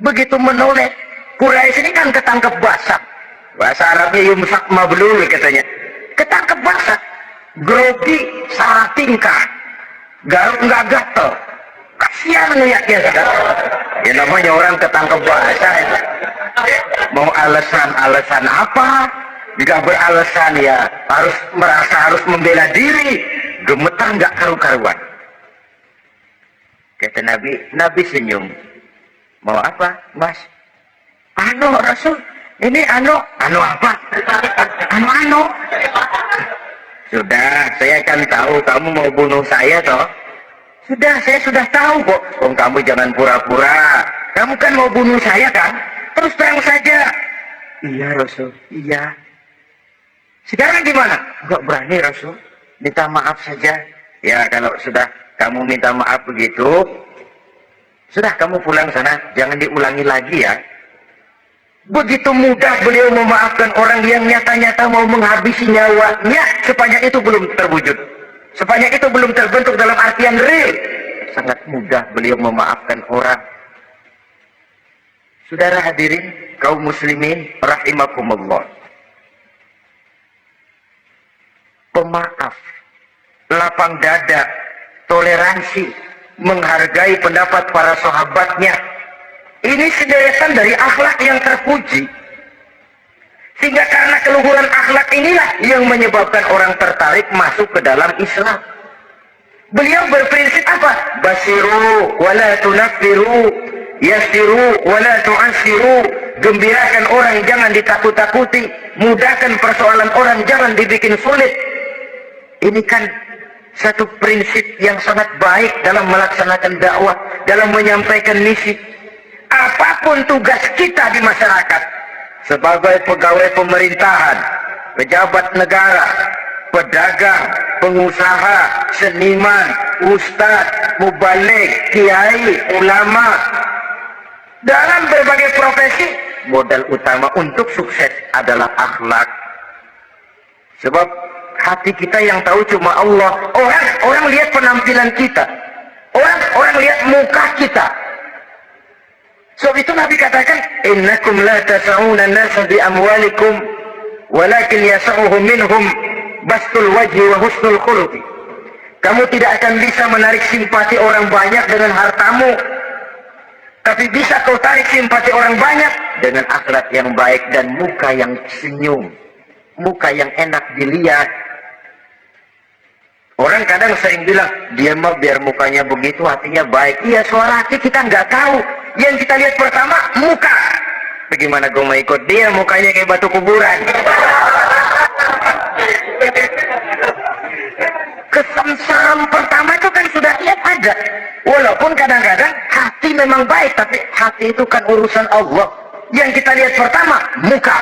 Begitu menoleh, Quraisy ini kan ketangkep basah, bahasa Arabnya yumsak mablul katanya, ketangkep basah. Grogi, salah tingkah, garuk nggak gatel, kasihan lihatnya. Ya namanya orang ketangkep basah, mau alasan apa? Jika beralasan ya harus membela diri, gemetar nggak karu-karuan. Kata Nabi senyum. Mau apa, Mas? Rasul, ini apa? Anu. Sudah, saya kan tahu kamu mau bunuh saya toh. Sudah, saya sudah tahu kok. Kamu jangan pura-pura. Kamu kan mau bunuh saya kan? Terus terang saja. Iya Rasul, iya. Sekarang gimana? Enggak berani Rasul. Minta maaf saja. Ya kalau sudah kamu minta maaf begitu, sudah kamu pulang sana. Jangan diulangi lagi ya. Begitu mudah beliau memaafkan orang yang nyata-nyata mau menghabisi nyawanya, sepanjang itu belum terwujud, sepanjang itu belum terbentuk dalam artian real. Sangat mudah beliau memaafkan orang. Saudara hadirin kaum muslimin rahimakumullah, pemaaf, lapang dada, toleransi, menghargai pendapat para sahabatnya, ini sederetan dari akhlak yang terpuji. Sehingga karena keluhuran akhlak inilah yang menyebabkan orang tertarik masuk ke dalam Islam. Beliau berprinsip apa? Basiru wala tunaffiru, yassiru wala tu'assiru. Gembirakan orang, jangan ditakut-takuti. Mudahkan persoalan orang, jangan dibikin sulit. Ini kan satu prinsip yang sangat baik dalam melaksanakan dakwah, dalam menyampaikan misi. Apapun tugas kita di masyarakat, sebagai pegawai pemerintahan, pejabat negara, pedagang, pengusaha, seniman, ustadz, mubalik, kiai, ulama, dalam berbagai profesi, modal utama untuk sukses adalah akhlak. Sebab hati kita yang tahu cuma Allah. Orang lihat penampilan kita, orang lihat muka kita. Sebab itu Nabi katakan, innakum la tas'una an-nasa bi amwalikum walakin yas'uhum minhum bastul wajhi wa husnul khuluqi. Kamu tidak akan bisa menarik simpati orang banyak dengan hartamu, tapi bisa kau tarik simpati orang banyak dengan akhlak yang baik dan muka yang senyum, muka yang enak dilihat. Orang kadang sering bilang, dia mah biar mukanya begitu hatinya baik. Iya, suara hati kita nggak tahu. Yang kita lihat pertama, muka. Bagaimana gue mau ikut dia, mukanya kayak batu kuburan. Kesan pertama itu kan sudah lihat ada. Walaupun kadang-kadang hati memang baik, tapi hati itu kan urusan Allah. Yang kita lihat pertama, muka.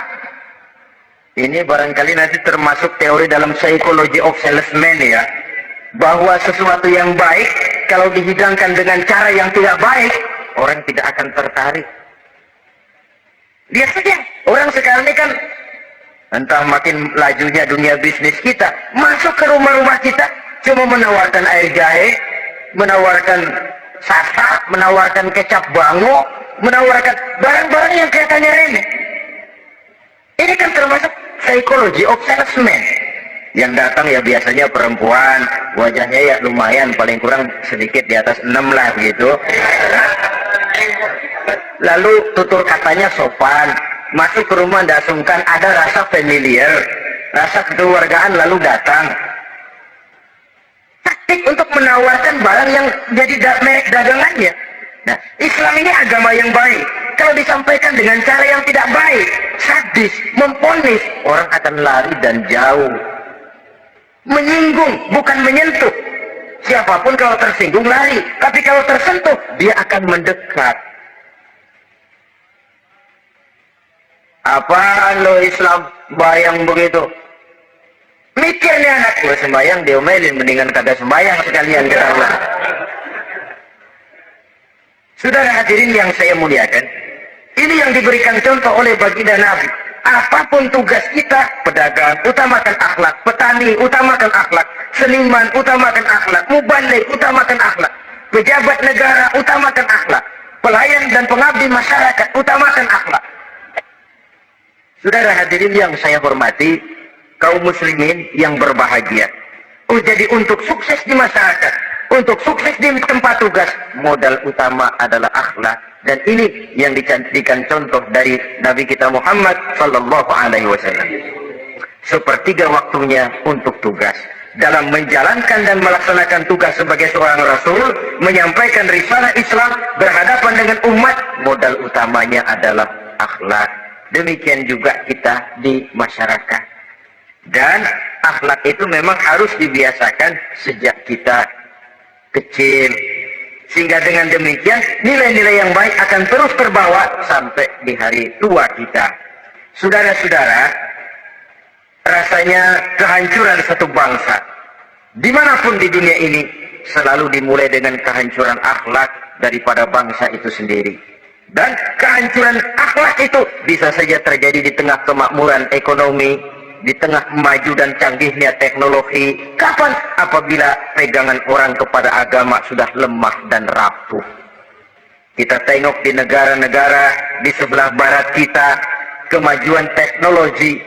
Ini barangkali nanti termasuk teori dalam psychology of salesman ya. Bahwa sesuatu yang baik, kalau dihidangkan dengan cara yang tidak baik, orang tidak akan tertarik. Lihat saja, orang sekarang ini kan entah makin lajunya dunia bisnis kita, masuk ke rumah-rumah kita cuma menawarkan air jahe, menawarkan sasa, menawarkan kecap bango, menawarkan barang-barang yang kelihatannya remeh. Ini kan termasuk psychology of salesman. Yang datang ya biasanya perempuan, wajahnya ya lumayan, paling kurang sedikit di atas 6 lah gitu. Lalu tutur katanya sopan, masuk ke rumah tidak sungkan, ada rasa familiar, rasa kekeluargaan, lalu datang. taktik untuk menawarkan barang yang jadi merek dagangannya. Nah, Islam ini agama yang baik. Kalau disampaikan dengan cara yang tidak baik, sadis, memponis, orang akan lari dan jauh. Menyinggung, bukan menyentuh. Siapapun kalau tersinggung lari, tapi kalau tersentuh, dia akan mendekat. Apaan lo Islam bayang begitu? Mikir nih anak gue sembayang diomelin, mendingan kagak sembayang sekalian ketahuan. Saudara hadirin yang saya muliakan, ini yang diberikan contoh oleh baginda Nabi. Apapun tugas kita, pedagang utamakan akhlak, petani utamakan akhlak, seniman utamakan akhlak, mubaligh utamakan akhlak, pejabat negara utamakan akhlak, pelayan dan pengabdi masyarakat utamakan akhlak. Saudara hadirin yang saya hormati, kaum muslimin yang berbahagia. Jadi untuk sukses di masyarakat, untuk sukses di tempat tugas, modal utama adalah akhlak. Dan ini yang dijadikan contoh dari Nabi kita Muhammad sallallahu alaihi wasallam. Sepertiga waktunya untuk tugas. Dalam menjalankan dan melaksanakan tugas sebagai seorang rasul, menyampaikan risalah Islam berhadapan dengan umat, modal utamanya adalah akhlak. Demikian juga kita di masyarakat. Dan akhlak itu memang harus dibiasakan sejak kita kecil. Sehingga dengan demikian nilai-nilai yang baik akan terus terbawa sampai di hari tua kita. Saudara-saudara, rasanya kehancuran satu bangsa dimanapun di dunia ini selalu dimulai dengan kehancuran akhlak daripada bangsa itu sendiri. Dan kehancuran akhlak itu bisa saja terjadi di tengah kemakmuran ekonomi, di tengah maju dan canggihnya teknologi. Kapan? Apabila pegangan orang kepada agama sudah lemah dan rapuh. Kita tengok di negara-negara di sebelah barat kita, kemajuan teknologi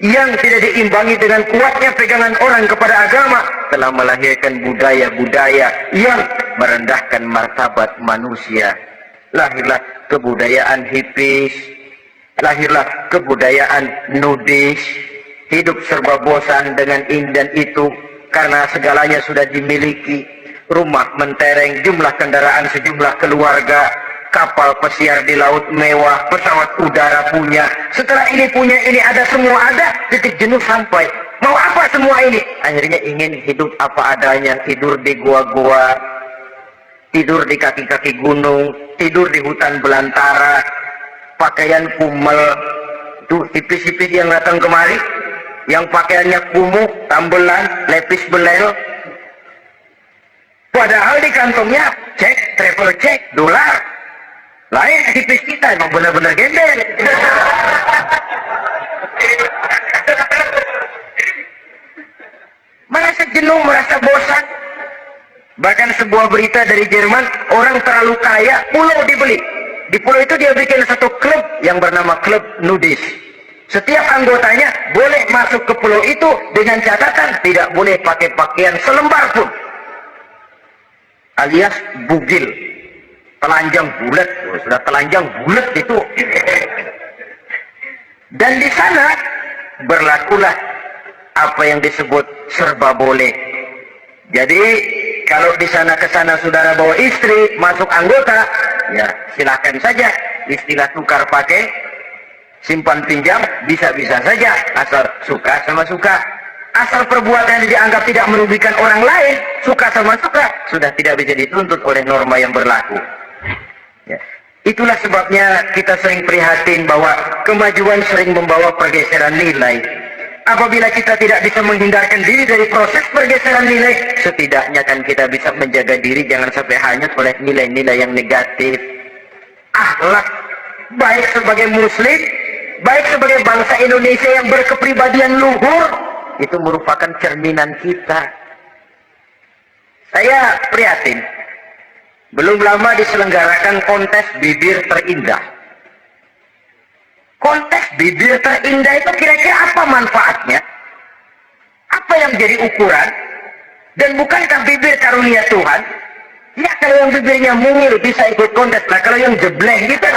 yang tidak diimbangi dengan kuatnya pegangan orang kepada agama telah melahirkan budaya-budaya yang merendahkan martabat manusia. Lahirlah kebudayaan hipis, lahirlah kebudayaan nudis, hidup serba bosan dengan ini dan itu karena segalanya sudah dimiliki. Rumah mentereng, jumlah kendaraan sejumlah keluarga, kapal pesiar di laut mewah, pesawat udara punya. Setelah ini punya, ini ada, semua ada, titik jenuh sampai. Mau apa semua ini? Akhirnya ingin hidup apa adanya, tidur di gua-gua, tidur di kaki-kaki gunung, tidur di hutan belantara, pakaian kumel, tuh hipis-hipis yang datang kemari, yang pakaiannya kumuh, tambelan, lepis belel. Padahal di kantongnya cek, travel cek, dolar. Lain hipis kita, emang benar-benar gembel. Merasa jenuh, merasa bosan. Bahkan sebuah berita dari Jerman, orang terlalu kaya, pulau dibeli. Di pulau itu dia bikin satu klub yang bernama klub nudis. Setiap anggotanya boleh masuk ke pulau itu dengan catatan tidak boleh pakai pakaian selembar pun. Alias bugil, telanjang bulat, sudah telanjang bulat itu. Dan di sana berlakulah apa yang disebut serba boleh. Jadi kalau di sana ke sana saudara bawa istri, masuk anggota, ya silakan saja. Istilah tukar pakai, simpan pinjam, bisa-bisa saja, asal suka sama suka. Asal perbuatan yang dianggap tidak merugikan orang lain, suka sama suka, sudah tidak bisa dituntut oleh norma yang berlaku. Ya. Itulah sebabnya kita sering prihatin bahwa kemajuan sering membawa pergeseran nilai. Apabila kita tidak bisa menghindarkan diri dari proses pergeseran nilai, setidaknya kan kita bisa menjaga diri jangan sampai hanyut oleh nilai-nilai yang negatif. Akhlak, baik sebagai muslim, baik sebagai bangsa Indonesia yang berkepribadian luhur, itu merupakan cerminan kita. Saya prihatin, belum lama diselenggarakan kontes bibir terindah. Kontes bibir terindah itu kira-kira apa manfaatnya? Apa yang jadi ukuran? Dan bukankah bibir karunia Tuhan? Ya kalau yang bibirnya mungil bisa ikut kontes, nah kalau yang jebleng gitu.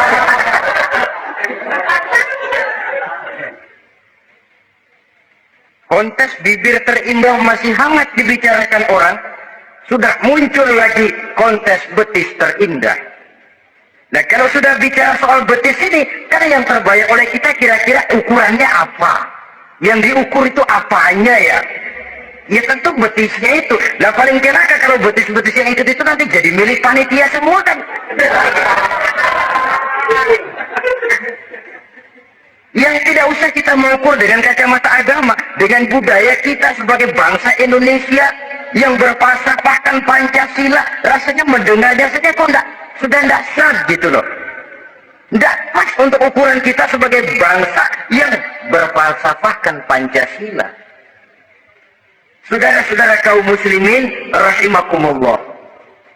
Kontes bibir terindah masih hangat dibicarakan orang, sudah muncul lagi kontes betis terindah. Nah, kalau sudah bicara soal betis ini, kan yang terbayang oleh kita kira-kira ukurannya apa? Yang diukur itu apanya ya? Ya tentu betisnya itu. Nah, paling celaka kalau betis-betis yang itu nanti jadi milik panitia semua kan. Yang tidak usah kita mengukur dengan kacamata agama, dengan budaya kita sebagai bangsa Indonesia yang berpasrahkan Pancasila, rasanya mendengarnya saja kok sudah tidak sad gitu loh. Tidak pas untuk ukuran kita sebagai bangsa yang berpalsafahkan Pancasila. Saudara-saudara kaum muslimin rahimakumullah.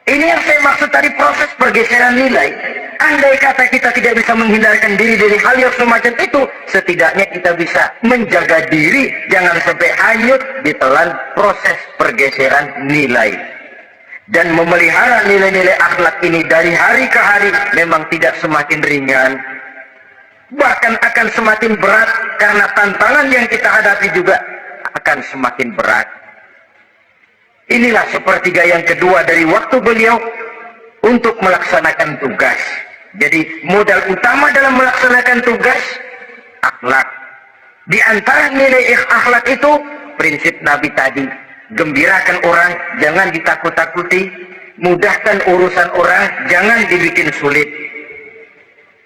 Ini yang saya maksud tadi, proses pergeseran nilai. Andai kata kita tidak bisa menghindarkan diri dari hal yang semacam itu, setidaknya kita bisa menjaga diri jangan sampai hanyut ditelan proses pergeseran nilai. Dan memelihara nilai-nilai akhlak ini dari hari ke hari memang tidak semakin ringan, bahkan akan semakin berat, karena tantangan yang kita hadapi juga akan semakin berat. Inilah sepertiga yang kedua dari waktu beliau untuk melaksanakan tugas. Jadi modal utama dalam melaksanakan tugas akhlak. Di antara nilai akhlak itu prinsip Nabi tadi, gembirakan orang, jangan ditakut-takuti, mudahkan urusan orang, jangan dibikin sulit.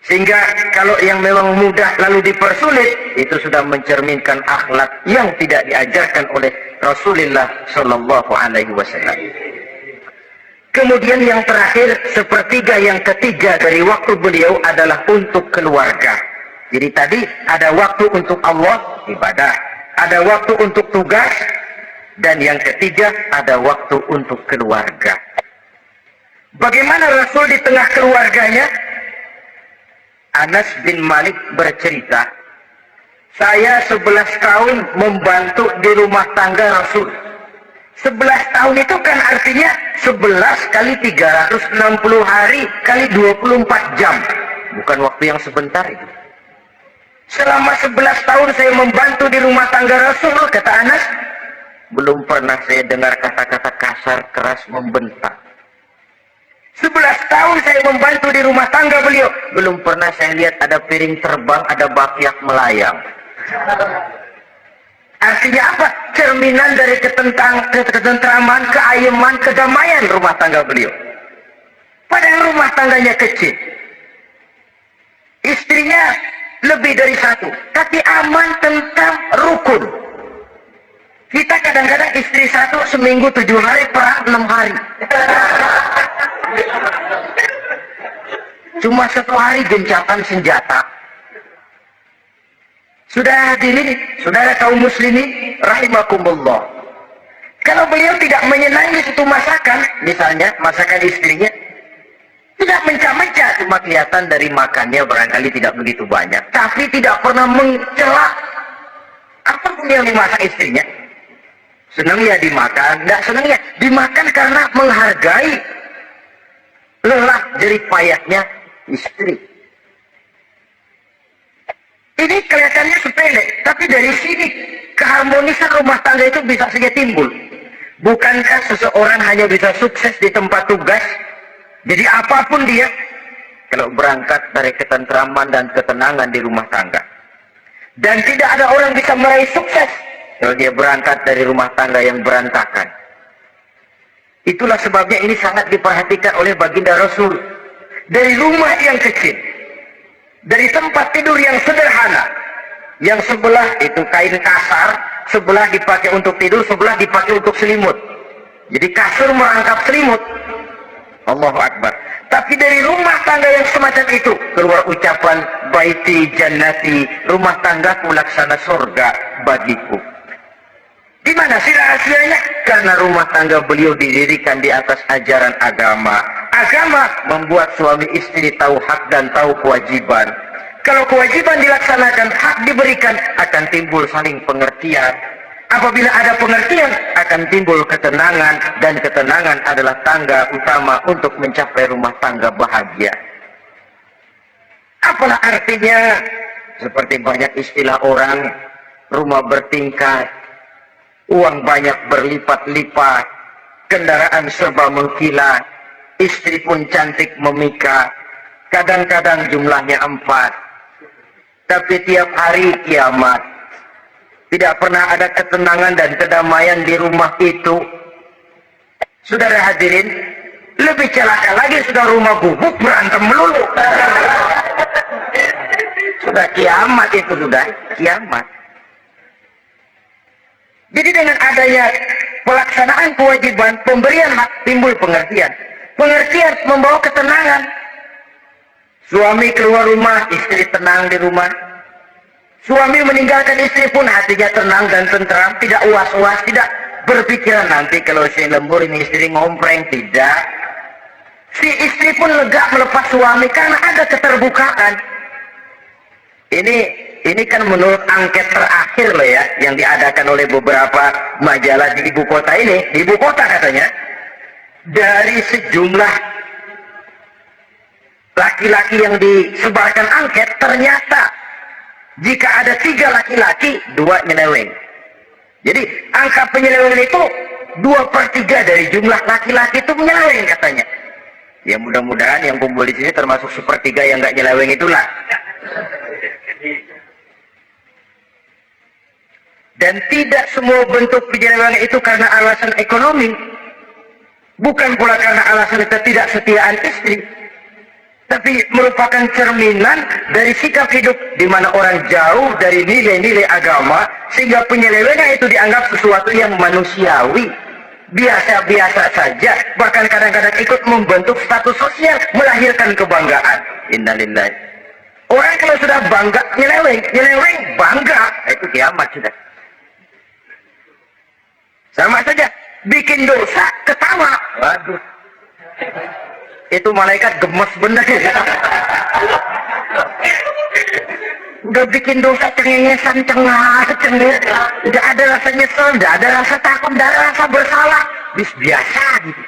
Sehingga kalau yang memang mudah lalu dipersulit, itu sudah mencerminkan akhlak yang tidak diajarkan oleh Rasulullah Shallallahu Alaihi Wasallam. Kemudian yang terakhir, sepertiga yang ketiga dari waktu beliau adalah untuk keluarga. Jadi tadi ada waktu untuk Allah, ibadah, ada waktu untuk tugas, dan yang ketiga ada waktu untuk keluarga. Bagaimana Rasul di tengah keluarganya? Anas bin Malik bercerita, saya 11 tahun membantu di rumah tangga Rasul. 11 tahun itu kan artinya 11 kali 360 hari kali 24 jam. Bukan waktu yang sebentar itu. Selama 11 tahun saya membantu di rumah tangga Rasul, kata Anas, belum pernah saya dengar kata-kata kasar, keras, membentak. 11 tahun saya membantu di rumah tangga beliau, belum pernah saya lihat ada piring terbang, ada bakyak melayang. Artinya apa? Cerminan dari ketentraman, keayeman, kedamaian rumah tangga beliau. Padahal rumah tangganya kecil. Istrinya lebih dari satu, tapi aman, tentram, rukun. Kita kadang-kadang istri satu seminggu 7 hari, perang 6 hari. Cuma 1 hari gencatan senjata. Sudah hadirin, saudara kaum muslimin rahimakumullah. Kalau beliau tidak menyenangi satu masakan, misalnya masakan istrinya, tidak mencah-mencah, cuma kelihatan dari makannya barangkali tidak begitu banyak, tapi tidak pernah mencela apapun yang dimasak istrinya. Senang ya dimakan, tidak senang ya dimakan karena menghargai lelah jerih payahnya istri. Ini kelihatannya sepele, tapi dari sini keharmonisan rumah tangga itu bisa saja timbul. Bukankah seseorang hanya bisa sukses di tempat tugas? Jadi apapun dia, kalau berangkat dari ketentraman dan ketenangan di rumah tangga. Dan tidak ada orang bisa meraih sukses kalau dia berangkat dari rumah tangga yang berantakan. Itulah sebabnya ini sangat diperhatikan oleh baginda Rasul. Dari rumah yang kecil, dari tempat tidur yang sederhana, yang sebelah itu kain kasar, sebelah dipakai untuk tidur, sebelah dipakai untuk selimut. Jadi kasur merangkap selimut. Allahu Akbar. Tapi dari rumah tangga yang semacam itu keluar ucapan baiti jannati, rumah tanggaku laksana surga bagiku. Di mana sih rahasianya? Karena rumah tangga beliau didirikan di atas ajaran agama. Agama membuat suami istri tahu hak dan tahu kewajiban. Kalau kewajiban dilaksanakan, hak diberikan, akan timbul saling pengertian. Apabila ada pengertian, akan timbul ketenangan, dan ketenangan adalah tangga utama untuk mencapai rumah tangga bahagia. Apalah artinya? Seperti banyak istilah orang, rumah bertingkat, uang banyak berlipat-lipat, kendaraan serba mengkilat, istri pun cantik memika, kadang-kadang jumlahnya 4. Tapi tiap hari kiamat. Tidak pernah ada ketenangan dan kedamaian di rumah itu. Saudara hadirin, lebih celaka lagi sudah rumah gubuk berantem melulu. Sudah kiamat itu, sudah kiamat. Jadi dengan adanya pelaksanaan kewajiban pemberian hak timbul pengertian. Pengertian membawa ketenangan. Suami keluar rumah, istri tenang di rumah. Suami meninggalkan istri pun hatinya tenang dan tentram, tidak was-was, tidak berpikiran nanti kalau si lembur ini istri ngompreng, tidak. Si istri pun lega melepas suami karena ada keterbukaan. Ini kan menurut angket terakhir loh ya, yang diadakan oleh beberapa majalah di ibu kota ini. Di ibu kota katanya, dari sejumlah laki-laki yang disebarkan angket, ternyata jika ada 3 laki-laki, 2 nyeleweng. Jadi angka penyelewengan itu 2/3 dari jumlah laki-laki itu menyeleweng katanya. Ya mudah-mudahan yang kumpul di sini termasuk 1/3 yang nggak nyeleweng itulah. Dan tidak semua bentuk penyelewengan itu karena alasan ekonomi. Bukan pula karena alasan ketidaksetiaan istri. Tapi merupakan cerminan dari sikap hidup di mana orang jauh dari nilai-nilai agama, sehingga penyelewengan itu dianggap sesuatu yang manusiawi. Biasa-biasa saja, bahkan kadang-kadang ikut membentuk status sosial, melahirkan kebanggaan. Innalillahi. Orang kalau sudah bangga nyeleweng bangga, itu kiamat sudah. Sama saja, bikin dosa ketawa. Waduh. Itu malaikat gemes bener. Udah bikin dosa cengengesan, cengar. Tidak ada rasa nyesel, tidak ada rasa takut, tidak ada rasa bersalah. Biasa gitu.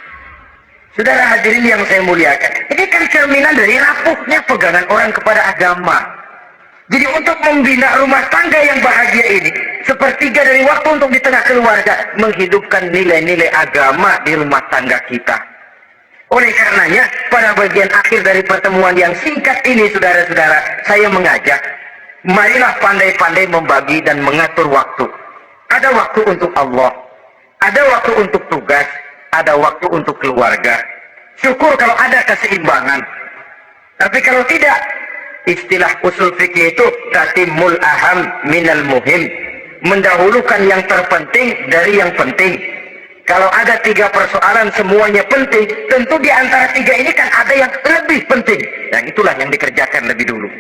Saudara hadirin yang saya muliakan, ini kan cerminan dari rapuhnya pegangan orang kepada agama. Jadi untuk membina rumah tangga yang bahagia ini, 1/3 dari waktu untuk di tengah keluarga, menghidupkan nilai-nilai agama di rumah tangga kita. Oleh karenanya, pada bagian akhir dari pertemuan yang singkat ini, saudara-saudara, saya mengajak, marilah pandai-pandai membagi dan mengatur waktu. Ada waktu untuk Allah, ada waktu untuk tugas, ada waktu untuk keluarga. Syukur kalau ada keseimbangan. Tapi kalau tidak, istilah usul fikih itu tatimul aham minal muhim, mendahulukan yang terpenting dari yang penting. Kalau ada 3 persoalan semuanya penting, tentu di antara 3 ini kan ada yang lebih penting, yang itulah yang dikerjakan lebih dulu.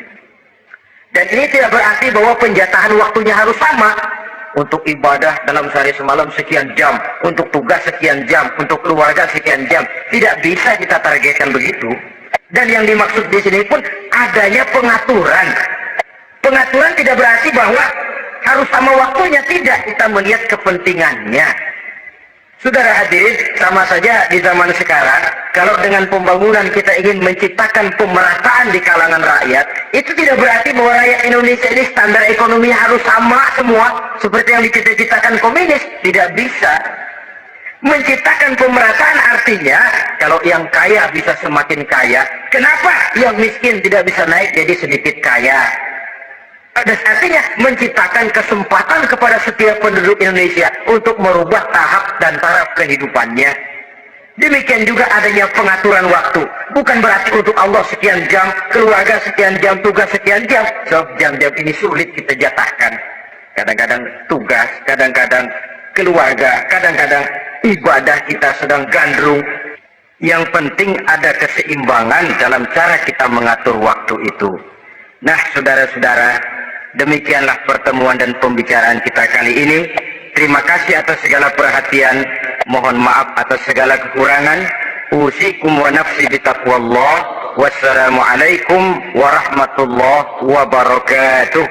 Dan ini tidak berarti bahwa penjatahan waktunya harus sama. Untuk ibadah dalam sehari semalam sekian jam, untuk tugas sekian jam, untuk keluarga sekian jam. Tidak bisa kita targetkan begitu. Dan yang dimaksud di sini pun adanya pengaturan. Pengaturan tidak berarti bahwa harus sama waktunya, tidak. Kita melihat kepentingannya. Saudara hadirin, sama saja di zaman sekarang, kalau dengan pembangunan kita ingin menciptakan pemerataan di kalangan rakyat, itu tidak berarti bahwa rakyat Indonesia ini standar ekonomi harus sama semua, seperti yang dicita-citakan komunis. Tidak bisa. Menciptakan pemerataan artinya, kalau yang kaya bisa semakin kaya, kenapa yang miskin tidak bisa naik jadi sedikit kaya? Dan artinya menciptakan kesempatan kepada setiap penduduk Indonesia untuk merubah tahap dan taraf kehidupannya. Demikian juga adanya pengaturan waktu. Bukan berarti untuk Allah sekian jam, keluarga sekian jam, tugas sekian jam. Sebab jam-jam ini sulit kita jatahkan. Kadang-kadang tugas, kadang-kadang keluarga, kadang-kadang ibadah kita sedang gandrung. Yang penting ada keseimbangan dalam cara kita mengatur waktu itu. Nah, saudara-saudara, demikianlah pertemuan dan pembicaraan kita kali ini. Terima kasih atas segala perhatian. Mohon maaf atas segala kekurangan. Usikum wa nafsi bitaqwallah. Wassalamualaikum warahmatullahi wabarakatuh.